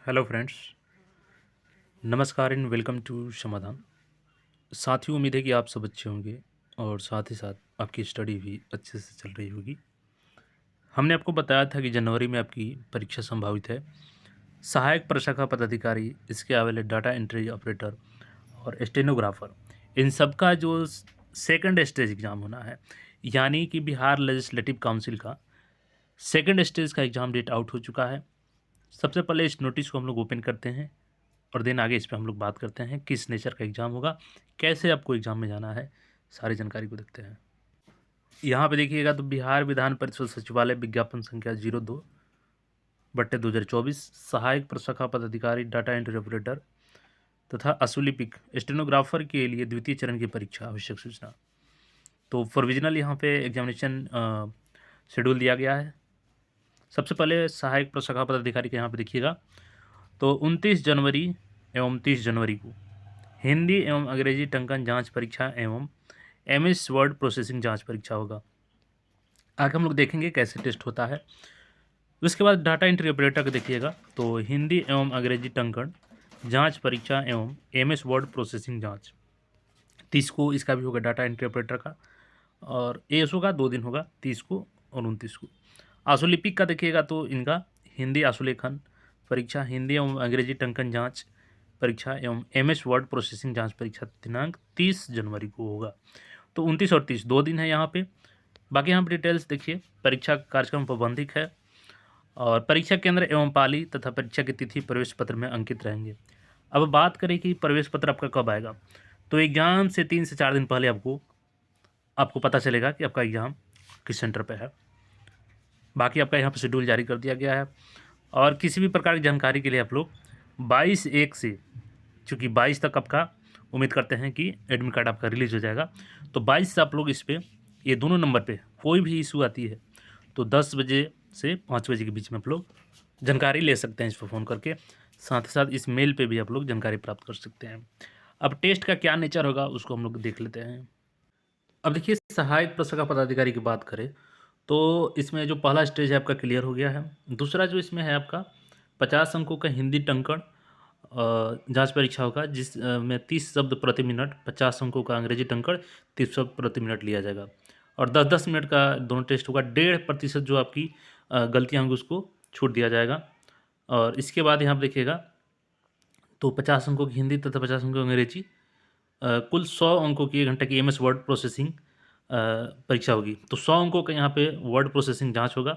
Hello friends, नमस्कार and welcome to समाधान। साथियों, उम्मीद है कि आप सब अच्छे होंगे और साथ ही साथ आपकी स्टडी भी अच्छे से चल रही होगी। हमने आपको बताया था कि जनवरी में आपकी परीक्षा संभावित है। सहायक प्रशाखा पदाधिकारी, इसके अलावा डाटा एंट्री ऑपरेटर और स्टेनोग्राफर, इन सब का जो सेकंड स्टेज एग्ज़ाम होना है, यानी कि बिहार लेजिस्लेटिव काउंसिल का सेकंड स्टेज का एग्ज़ाम डेट आउट हो चुका है। सबसे पहले इस नोटिस को हम लोग ओपन करते हैं और देन आगे इस पे हम लोग बात करते हैं किस नेचर का एग्ज़ाम होगा, कैसे आपको एग्ज़ाम में जाना है, सारी जानकारी को देखते हैं। यहाँ पे देखिएगा तो बिहार विधान परिषद सचिवालय विज्ञापन संख्या 02/2024 सहायक प्रशाखा पदाधिकारी डाटा एंट्री ऑपरेटर तथा असुलिपिक स्टेनोग्राफर के लिए द्वितीय चरण की परीक्षा आवश्यक सूचना। तो प्रोविजनल यहाँ पे एग्जामिनेशन शेड्यूल दिया गया है। सबसे पहले सहायक प्रशाखा पदाधिकारी के यहाँ पे देखिएगा तो 29 जनवरी एवं 30 जनवरी को हिंदी एवं अंग्रेजी टंकन जांच परीक्षा एवं एमएस वर्ड प्रोसेसिंग जांच परीक्षा होगा। आगे हम लोग देखेंगे कैसे टेस्ट होता है। उसके बाद डाटा एंट्री ऑपरेटर का देखिएगा तो हिंदी एवं अंग्रेजी टंकन जांच परीक्षा एवं एमएस वर्ड प्रोसेसिंग जांच 30 को इसका भी होगा डाटा एंट्री ऑपरेटर का, और एएसओ का 2 दिन होगा 30 को और 29 को। आशुलिपिक का देखिएगा तो इनका हिंदी आशुलेखन परीक्षा, हिंदी एवं अंग्रेजी टंकन जांच परीक्षा एवं एमएस वर्ड प्रोसेसिंग जांच परीक्षा दिनांक 30 जनवरी को होगा। तो 29 और 30 2 दिन है यहाँ पे। बाकी यहाँ पर डिटेल्स देखिए। परीक्षा कार्यक्रम प्रबंधित है और परीक्षा केंद्र एवं पाली तथा परीक्षा की तिथि प्रवेश पत्र में अंकित रहेंगे। अब बात करें कि प्रवेश पत्र आपका कब आएगा, तो एग्ज़ाम से 3 से 4 दिन पहले आपको पता चलेगा कि आपका एग्ज़ाम किस सेंटर पे है। बाकी आपका यहाँ पर शेड्यूल जारी कर दिया गया है और किसी भी प्रकार की जानकारी के लिए आप लोग 22/1 से, चूँकि 22 तक आपका उम्मीद करते हैं कि एडमिट कार्ड आपका रिलीज़ हो जाएगा, तो 22 से आप लोग इस पे ये दोनों नंबर पे कोई भी इशू आती है तो 10 बजे से 5 बजे के बीच में आप लोग जानकारी ले सकते हैं इस पर फ़ोन करके। साथ ही साथ इस मेल पे भी आप लोग जानकारी प्राप्त कर सकते हैं। अब टेस्ट का क्या नेचर होगा उसको हम लोग देख लेते हैं। अब देखिए, सहायक प्रशाखा पदाधिकारी की बात करें तो इसमें जो पहला स्टेज है आपका क्लियर हो गया है। दूसरा जो इसमें है आपका 50 अंकों का हिंदी टंकण जांच परीक्षा होगा, में 30 शब्द प्रति मिनट, 50 अंकों का अंग्रेजी टंकण 30 शब्द प्रति मिनट लिया जाएगा और 10-10 मिनट का दोनों टेस्ट होगा। 1.5% जो आपकी गलतियाँ होंगी उसको छूट दिया जाएगा। और इसके बाद यहाँ पर देखिएगा तो 50 अंकों की हिंदी तथा 50 अंकों की अंग्रेजी, कुल 100 अंकों की 1 घंटे की एमएस वर्ड प्रोसेसिंग परीक्षा होगी। तो 100 अंकों का यहाँ पे वर्ड प्रोसेसिंग जांच होगा,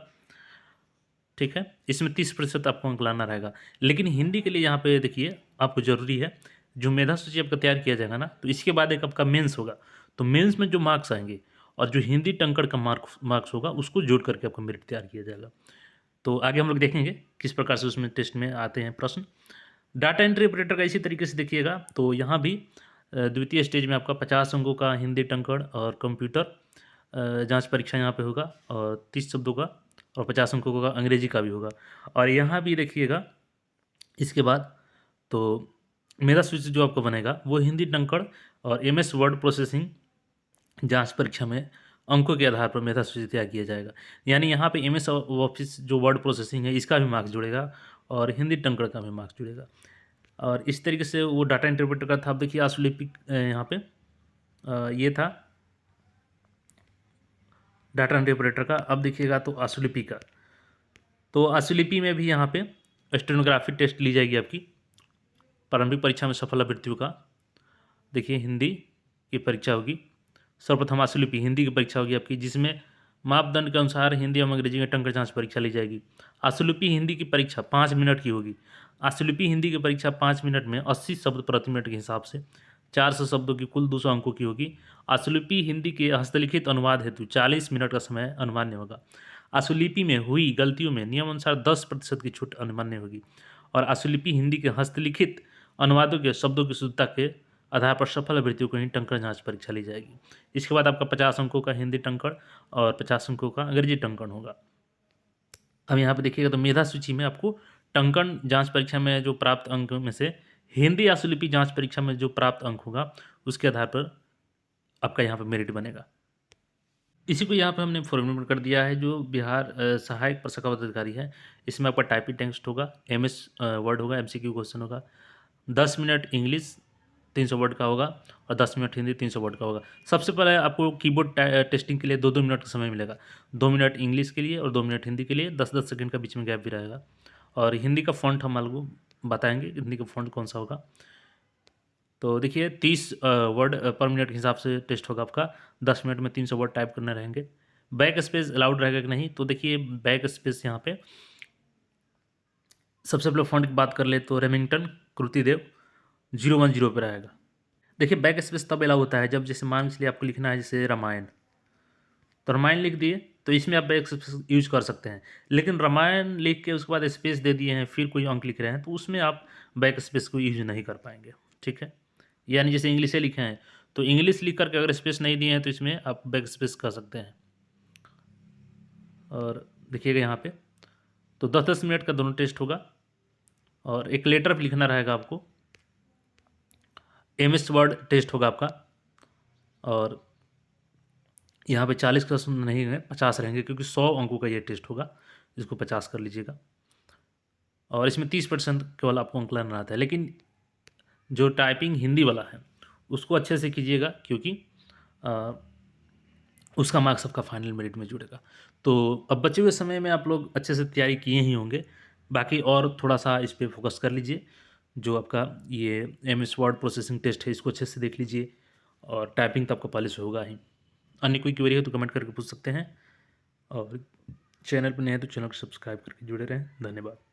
ठीक है। इसमें 30% आपको अंक लाना रहेगा। लेकिन हिंदी के लिए यहाँ पे देखिए आपको ज़रूरी है, जो मेधा सूची आपका तैयार किया जाएगा ना, तो इसके बाद एक आपका मेंस होगा। तो मेंस में जो मार्क्स आएंगे और जो हिंदी टंकण का मार्क्स होगा उसको जोड़ करके आपका मेरिट तैयार किया जाएगा। तो आगे हम लोग देखेंगे किस प्रकार से उसमें टेस्ट में आते हैं प्रश्न। डाटा एंट्री ऑपरेटर का इसी तरीके से देखिएगा तो यहाँ भी द्वितीय स्टेज में आपका 50 अंकों का हिंदी टंकण और कंप्यूटर जांच परीक्षा यहाँ पे होगा और 30 शब्दों का और 50 अंकों का अंग्रेजी का भी होगा। और यहाँ भी देखिएगा इसके बाद तो मेधा सूची जो आपको बनेगा वो हिंदी टंकण और एमएस वर्ड प्रोसेसिंग जांच परीक्षा में अंकों के आधार पर मेधा सूची तैयार किया जाएगा। यानी यहाँ पे एमएस ऑफिस जो वर्ड प्रोसेसिंग है इसका भी मार्क्स जुड़ेगा और हिंदी टंकण का भी मार्क्स जुड़ेगा। और इस तरीके से वो डाटा इंटरप्रेटर का था। अब देखिए आशुलिपिक यहाँ पे ये था डाटा इंटरप्रेटर का। अब देखिएगा तो आशुलिपि का, तो आशुलिपि में भी यहाँ पे स्टेनोग्राफी टेस्ट ली जाएगी आपकी प्रारंभिक परीक्षा में सफल अभ्यर्थियों का। देखिए हिंदी की परीक्षा होगी, सर्वप्रथम आशुलिपि हिंदी की परीक्षा होगी आपकी, जिसमें मापदंड के अनुसार हिंदी एवं अंग्रेजी में टंकण जांच परीक्षा ली जाएगी। आशुलिपि हिंदी की परीक्षा 5 मिनट की होगी। आशुलिपि हिंदी की परीक्षा 5 मिनट में 80 शब्द प्रति मिनट के हिसाब से 400 शब्दों की कुल 200 अंकों की होगी। आशुलिपि हिंदी के हस्तलिखित अनुवाद हेतु 40 मिनट का समय अनुमान्य होगा। आशुलिपि में हुई गलतियों में नियमानुसार 10% की छूट अनुमान्य होगी और आशुलिपि हिंदी के हस्तलिखित अनुवादों के शब्दों की शुद्धता के आधार पर सफल अभ्यर्थियों को ही टंकण जांच परीक्षा ली जाएगी। इसके बाद आपका 50 अंकों का हिंदी टंकण और 50 अंकों का अंग्रेजी टंकण होगा। अब यहाँ पे देखिएगा तो मेधा सूची में आपको टंकण जांच परीक्षा में जो प्राप्त अंक में से हिंदी आशुलिपि जांच परीक्षा में जो प्राप्त अंक होगा उसके आधार पर आपका यहाँ पर मेरिट बनेगा। इसी को यहाँ पे हमने फॉर्मेट कर दिया है जो बिहार सहायक प्रशाखा पदाधिकारी है। इसमें आपका टाइपिंग टेक्स्ट होगा, एमएस वर्ड होगा, एमसीक्यू क्वेश्चन होगा, 10 मिनट इंग्लिश 300 वर्ड का होगा और 10 मिनट हिंदी 300 वर्ड का होगा। सबसे पहले आपको कीबोर्ड टेस्टिंग के लिए 2-2 मिनट का समय मिलेगा। 2 मिनट इंग्लिश के लिए और 2 मिनट हिंदी के लिए, 10-10 सेकंड का बीच में गैप भी रहेगा। और हिंदी का फ़ॉन्ट हम आपको बताएँगे, हिंदी का फ़ॉन्ट कौन-सा होगा। तो देखिए 30 वर्ड पर मिनट के हिसाब से टेस्ट होगा आपका, 10 मिनट में 300 वर्ड टाइप करने रहेंगे। बैक स्पेस अलाउड रहेगा कि नहीं, तो देखिए बैक स्पेस यहाँ पे सबसे पहले फ़ॉन्ट की बात कर ले तो रेमिंगटन कृतिदेव 010 पे रहेगा। देखिए बैक स्पेस तब अलाउ होता है जब जैसे मान के चलिए आपको लिखना है जैसे रामायण, तो रामायण लिख दिए तो इसमें आप बैक स्पेस यूज़ कर सकते हैं। लेकिन रामायण लिख के उसके बाद स्पेस दे दिए हैं, फिर कोई अंक लिख रहे हैं, तो उसमें आप बैक स्पेस को यूज़ नहीं कर पाएँगे, ठीक है? यानी जैसे इंग्लिशे लिखे हैं, तो इंग्लिश लिख कर के अगर स्पेस नहीं दिए हैं तो इसमें आप बैक स्पेस कर सकते हैं। और देखिएगा यहाँ पे, तो 10-10 मिनट का दोनों टेस्ट होगा और एक लेटर पे लिखना रहेगा आपको। एमएस वर्ड टेस्ट होगा आपका और यहाँ पे 40 क्वेश्चन नहीं है, 50 रहेंगे क्योंकि 100 अंकों का ये टेस्ट होगा, इसको 50 कर लीजिएगा। और इसमें 30% केवल आपको अंक लाना आता है, लेकिन जो टाइपिंग हिंदी वाला है उसको अच्छे से कीजिएगा क्योंकि अ, उसका मार्क्स आपका फाइनल मेरिट में जुड़ेगा। तो अब बचे हुए समय में आप लोग अच्छे से तैयारी किए ही होंगे, बाकी और थोड़ा-सा इस पे फ़ोकस कर लीजिए। जो आपका ये एमएस वर्ड प्रोसेसिंग टेस्ट है इसको अच्छे से देख लीजिए और टाइपिंग तो आपका पहले से होगा ही। अन्य कोई क्वेरी हो तो कमेंट करके पूछ सकते हैं और चैनल पर नए हैं तो चैनल को सब्सक्राइब करके जुड़े रहें। धन्यवाद।